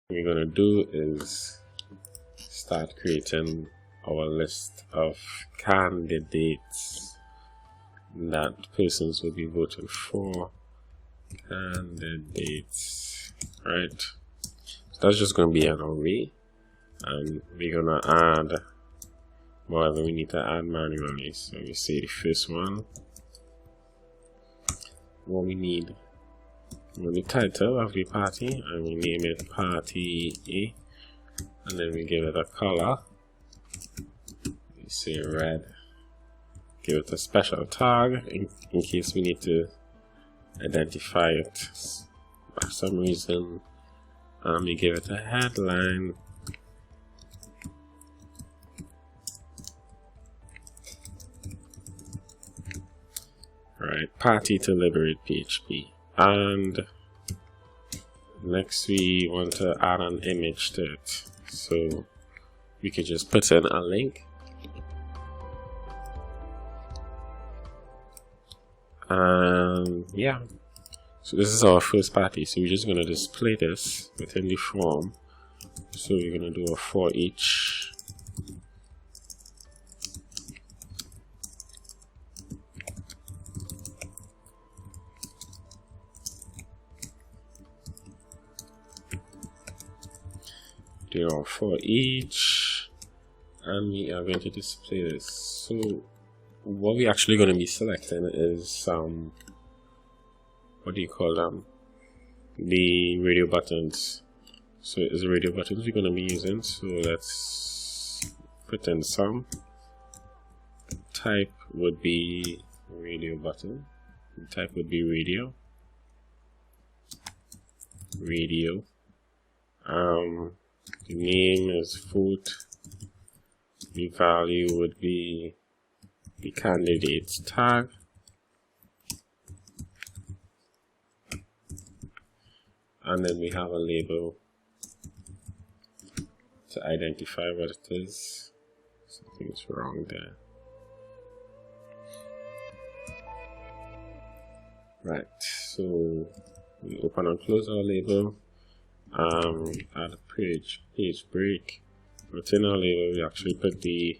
we're gonna do is start creating our list of candidates that persons will be voting for. Candidates, right? So that's just going to be an array, and we're going to add whatever we need to add manually. So you see the first one, what we need the title of the party, and we name it party A, and then we give it a color. You say red. Give it a special tag in case we need to identify it for some reason. We give it a headline. Right, party to liberate PHP. And next we want to add an image to it, so we could just put in a link. And yeah, so this is our first party, so we're just going to display this within the form. So we're going to do a for each. Do our for each, and we are going to display this. So what we're actually going to be selecting is what do you call them? The radio buttons. So it's the radio buttons we're going to be using. So let's put in some. Type would be radio button. The type would be radio. Radio. The name is vote. The value would be the candidate's tag. And then we have a label to identify what it is. Something's wrong there. Right, so we open and close our label. Add a page break. Within our label, we actually put the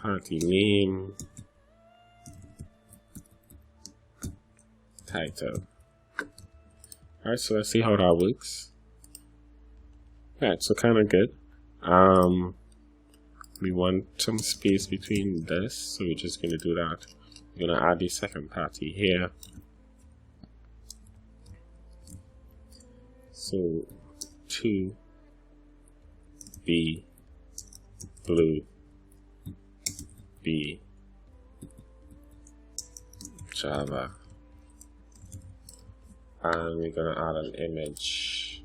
party name, title. Alright, so let's see how that works. Alright, so kind of good. We want some space between this, so we're just going to do that. We're going to add the second party here. So 2 B blue B Java, and we're gonna add an image.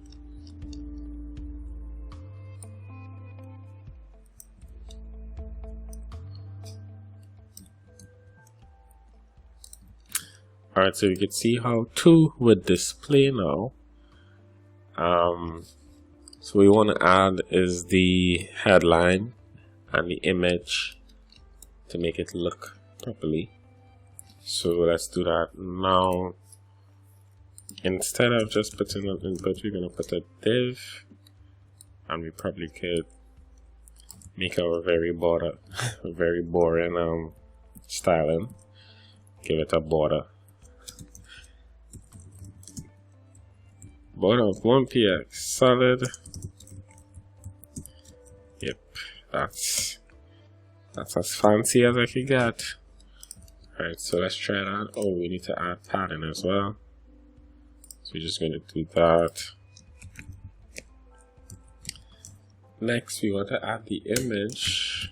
Alright, so you can see how 2 would display now. So we want to add is the headline and the image to make it look properly. So let's do that now. Instead of just putting an input, we're going to put a div, and we probably could make our very boring styling. Give it a border. Border of 1px solid. Yep, that's as fancy as I could get. Alright, so let's try that. Oh, we need to add padding as well. So we're just going to do that. Next, we want to add the image.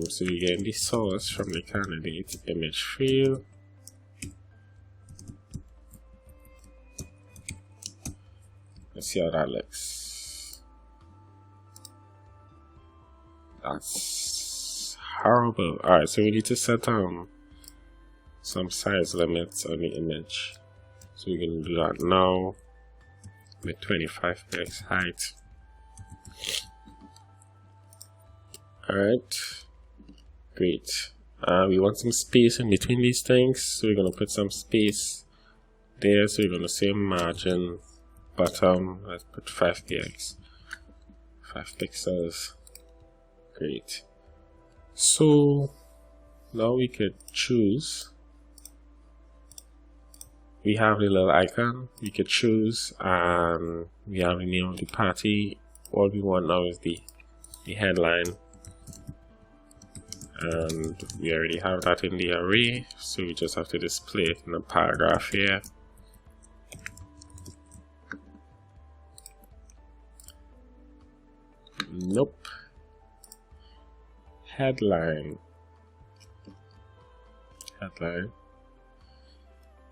So we get the source from the candidate image field. Let's see how that looks. That's horrible. Alright, so we need to set some size limits on the image. So we're going to do that now with 25 px height. Alright, great. We want some space in between these things, so we're going to put some space there, so you're going to say margin bottom. Let's put 5 pixels. Great. So now we could choose. We have the little icon. We could choose, and we have the name of the party. All we want now is the headline, and we already have that in the array, so we just have to display it in a paragraph here. Nope. Headline.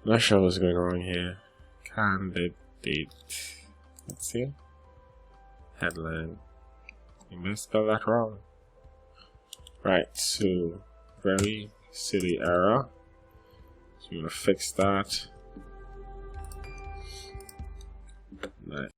Not sure what's going on here. Candidate. Let's see. Headline. You may spell that wrong. Right, so very silly error. So you're gonna fix that. Right.